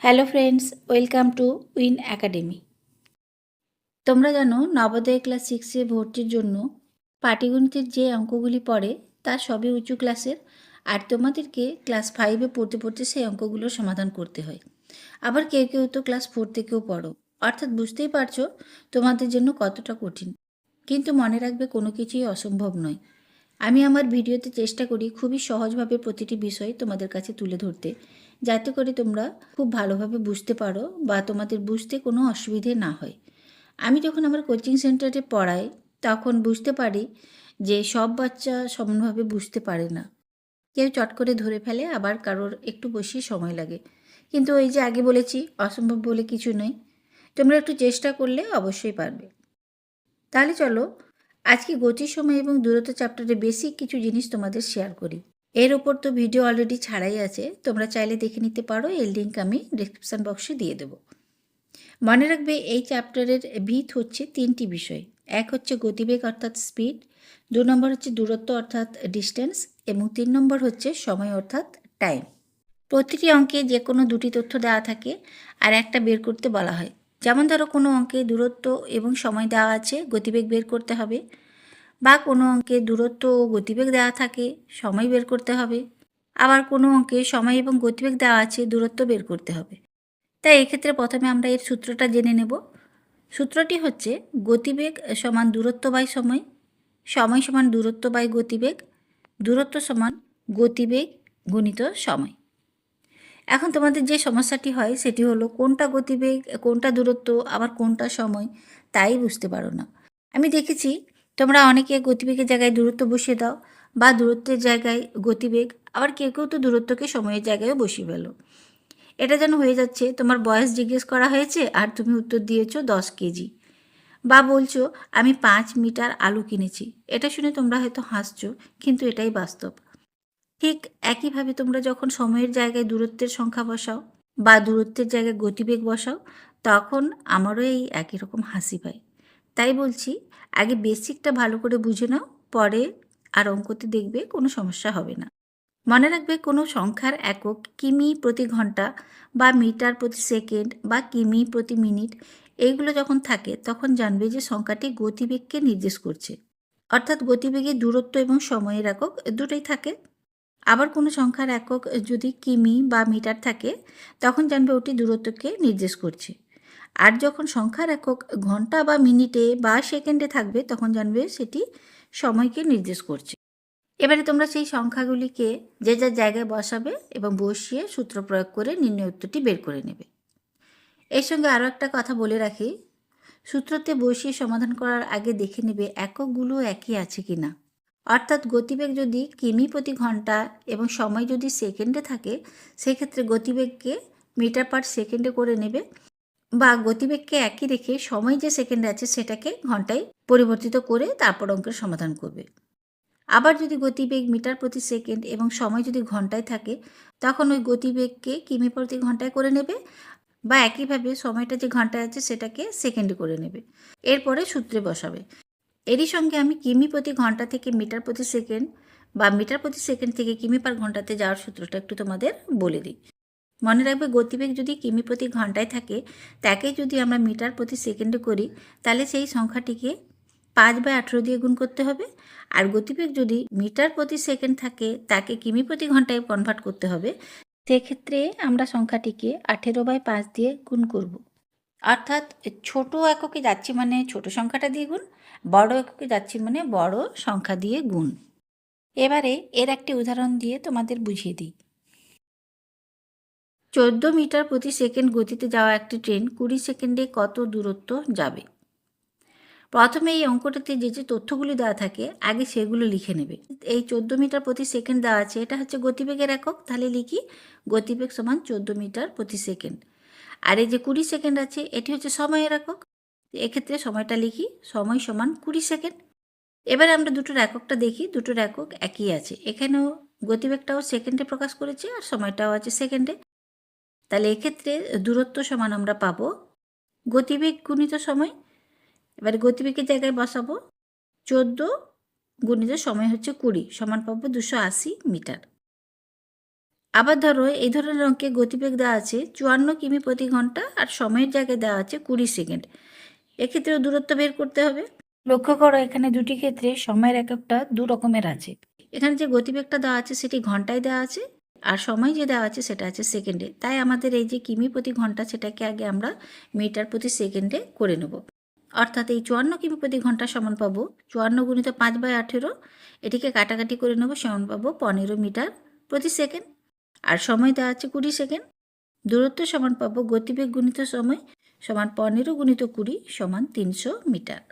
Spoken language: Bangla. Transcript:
Hello friends, welcome to win academy. তোমরা জানো নবোদয় ক্লাস 6-এ ভর্তির জন্য পাটিগণিতের যে অঙ্কগুলি পড়ে তা সবই উঁচু ক্লাসের, আর তোমাদেরকে ক্লাস 5-এ পড়তে পড়তে সেই অঙ্কগুলোর সমাধান করতে হয়। আবার কেউ কেউ তো ক্লাস 4 থেকেও পড়ো, অর্থাৎ বুঝতেই পারছো তোমাদের জন্য কতটা কঠিন। কিন্তু মনে রাখবে, কোনো কিছুই অসম্ভব নয়। আমি আমার ভিডিওতে চেষ্টা করি খুবই সহজভাবে প্রতিটি বিষয় তোমাদের কাছে তুলে ধরতে, যাতে করে তোমরা খুব ভালোভাবে বুঝতে পারো বা তোমাদের বুঝতে কোনো অসুবিধে না হয়। আমি যখন আমার কোচিং সেন্টারে পড়াই তখন বুঝতে পারি যে সব বাচ্চা সমানভাবে বুঝতে পারে না। কেউ চট করে ধরে ফেলে, আবার কারোর একটু বেশি সময় লাগে। কিন্তু ওই যে আগে বলেছি, অসম্ভব বলে কিছু নয়। তোমরা একটু চেষ্টা করলে অবশ্যই পারবে। তাহলে চলো আজকে গতির সময় এবং দূরত্ব চ্যাপ্টারে বেসিক কিছু জিনিস তোমাদের শেয়ার করি। এর ওপর তো ভিডিও অলরেডি ছাড়াই আছে, তোমরা চাইলে দেখে নিতে পারো, এর লিঙ্ক আমি ডিসক্রিপশান বক্সে দিয়ে দেবো। মনে রাখবে, এই চ্যাপ্টারের ভিত হচ্ছে তিনটি বিষয়। এক হচ্ছে গতিবেগ অর্থাৎ স্পিড, 2 নম্বর হচ্ছে দূরত্ব অর্থাৎ ডিস্টেন্স, এবং 3 নম্বর হচ্ছে সময় অর্থাৎ টাইম। প্রতিটি অঙ্কে যে কোনো দুটি তথ্য দেওয়া থাকে আর একটা বের করতে বলা হয়। যেমন ধরো, কোনো অঙ্কে দূরত্ব এবং সময় দেওয়া আছে, গতিবেগ বের করতে হবে। বা কোনো অঙ্কে দূরত্ব ও গতিবেগ দেওয়া থাকে, সময় বের করতে হবে। আবার কোনো অঙ্কে সময় এবং গতিবেগ দেওয়া আছে, দূরত্ব বের করতে হবে। তাই এক্ষেত্রে প্রথমে আমরা এর সূত্রটা জেনে নেব। সূত্রটি হচ্ছে গতিবেগ সমান দূরত্ব বাই সময়, সময় সমান দূরত্ব বাই গতিবেগ, দূরত্ব সমান গতিবেগ গুণিত সময়। এখন তোমাদের যে সমস্যাটি হয় সেটি হলো কোনটা গতিবেগ, কোনটা দূরত্ব, আবার কোনটা সময়, তাই বুঝতে পারো না। আমি দেখেছি তোমরা অনেকে গতিবেগের জায়গায় দূরত্ব বসিয়ে দাও, বা দূরত্বের জায়গায় গতিবেগ, আবার কেউ কেউ তো দূরত্বকে সময়ের জায়গায় বসিয়ে ফেলো। এটা যেন হয়ে যাচ্ছে তোমার বয়স জিজ্ঞেস করা হয়েছে আর তুমি উত্তর দিয়েছো 10 কেজি, বা বলছো আমি 5 মিটার আলু কিনেছি। এটা শুনে তোমরা হয়তো হাসছো, কিন্তু এটাই বাস্তব। ঠিক একইভাবে তোমরা যখন সময়ের জায়গায় দূরত্বের সংখ্যা বসাও বা দূরত্বের জায়গায় গতিবেগ বসাও, তখন আমারও এই একই রকম হাসি পায়। তাই বলছি, আগে বেসিকটা ভালো করে বুঝে নাও, পরে আর অঙ্কতে দেখবে কোনো সমস্যা হবে না। মনে রাখবে, কোনো সংখ্যার একক কিমি প্রতি ঘন্টা বা মিটার প্রতি সেকেন্ড বা কিমি প্রতি মিনিট, এইগুলো যখন থাকে তখন জানবে যে সংখ্যাটি গতিবেগকে নির্দেশ করছে, অর্থাৎ গতিবেগে দূরত্ব এবং সময়ের একক দুটোই থাকে। আবার কোনো সংখ্যার একক যদি কিমি বা মিটার থাকে, তখন জানবে ওটি দূরত্বকে নির্দেশ করছে। আর যখন সংখ্যার একক ঘন্টা বা মিনিটে বা সেকেন্ডে থাকবে, তখন জানবে সেটি সময়কে নির্দেশ করছে। এবারে তোমরা সেই সংখ্যাগুলিকে যে যার জায়গায় বসাবে এবং বসিয়ে সূত্র প্রয়োগ করে নির্ণয় উত্তরটি বের করে নেবে। এর সঙ্গে আরও একটা কথা বলে রাখি, সূত্রতে বসিয়ে সমাধান করার আগে দেখে নেবে এককগুলো একই আছে কি না। অর্থাৎ গতিবেগ যদি কিমি প্রতি ঘন্টা এবং সময় যদি সেকেন্ডে থাকে, সেক্ষেত্রে গতিবেগকে মিটার পার সেকেন্ডে করে নেবে, বা গতিবেগকে একই রেখে সময় যে সেকেন্ডে আছে সেটাকে ঘন্টায় পরিবর্তিত করে তারপর অঙ্কের সমাধান করবে। আবার যদি গতিবেগ মিটার প্রতি সেকেন্ড এবং সময় যদি ঘন্টায় থাকে, তখন ওই গতিবেগকে কিমি প্রতি ঘন্টায় করে নেবে, বা একইভাবে সময়টা যে ঘন্টায় আছে সেটাকে সেকেন্ডে করে নেবে। এরপরে সূত্রে বসাবে। এরই সঙ্গে আমি কিমি প্রতি ঘন্টা থেকে মিটার প্রতি সেকেন্ড বা মিটার প্রতি সেকেন্ড থেকে কিমি পার ঘন্টাতে যাওয়ার সূত্রটা একটু তোমাদের বলে দিই। মনে রাখবে, গতিবেগ যদি কিমি প্রতি ঘন্টায় থাকে, তাকে যদি আমরা মিটার প্রতি সেকেন্ডে করি, তাহলে সেই সংখ্যাটিকে 5/18 দিয়ে গুণ করতে হবে। আর গতিবেগ যদি মিটার প্রতি সেকেন্ড থাকে, তাকে কিমি প্রতি ঘন্টায় কনভার্ট করতে হবে। সেক্ষেত্রে আমরা সংখ্যাটিকে 18/5 দিয়ে গুণ করব। অর্থাৎ ছোট এককে যাচ্ছি মানে ছোট সংখ্যাটা দিয়ে গুণ, বড় এককে যাচ্ছি মানে বড় সংখ্যা দিয়ে গুণ। এবারে এর একটি উদাহরণ দিয়ে তোমাদের বুঝিয়ে দিই। 14 মিটার প্রতি সেকেন্ড গতিতে যাওয়া একটি ট্রেন 20 সেকেন্ডে কত দূরত্ব যাবে? প্রথমে এই অঙ্কটাতে যে যে তথ্যগুলি দেওয়া থাকে আগে সেগুলো লিখে নেবে। এই 14 মিটার প্রতি সেকেন্ড দেওয়া আছে, এটা হচ্ছে গতিবেগের একক, তাহলে লিখি গতিবেগ সমান 14 মিটার প্রতি সেকেন্ড। আর এই যে 20 সেকেন্ড আছে, এটি হচ্ছে সময়ের একক, এক্ষেত্রে সময়টা লিখি সময় সমান 20 সেকেন্ড। এবারে আমরা দুটোর এককটা দেখি, দুটোর একক একই আছে, এখানেও গতিবেগটাও সেকেন্ডে প্রকাশ করেছে আর সময়টাও আছে সেকেন্ডে। তাহলে এক্ষেত্রে দূরত্ব সমান আমরা পাবো গতিবেগ গুণিত সময়। এবারে গতিবেগের জায়গায় বসাবো 14 গুণিত সময় হচ্ছে 20 সমান পাবো 280 মিটার। আবার ধরো এই ধরনের অঙ্কে গতিবেগ দেওয়া আছে 54 কিমি প্রতি ঘন্টা আর সময়ের জায়গায় দেওয়া আছে 20 সেকেন্ড। এক্ষেত্রেও দূরত্ব বের করতে হবে। লক্ষ্য করো এখানে দুটি ক্ষেত্রে সময়ের এককটা দু রকমের আছে। এখানে যে গতিবেগটা দেওয়া আছে সেটি ঘন্টায় দেওয়া আছে, আর সময় যে দেওয়া আছে সেটা আছে সেকেন্ডে। তাই আমাদের এই যে কিমি প্রতি ঘন্টা সেটাকে আগে আমরা মিটার প্রতি সেকেন্ডে করে নেব। অর্থাৎ এই 54 কিমি প্রতি ঘন্টা সমান পাবো 54 গুণিত 5/18, এটিকে কাটাকাটি করে নেব, সমান পাবো 15 মিটার প্রতি সেকেন্ড। আর সময় দেওয়া আছে 20 সেকেন্ড। দূরত্ব সমান পাবো গতিবেগ গুণিত সময় সমান 15 গুণিত 20 সমান 300 মিটার।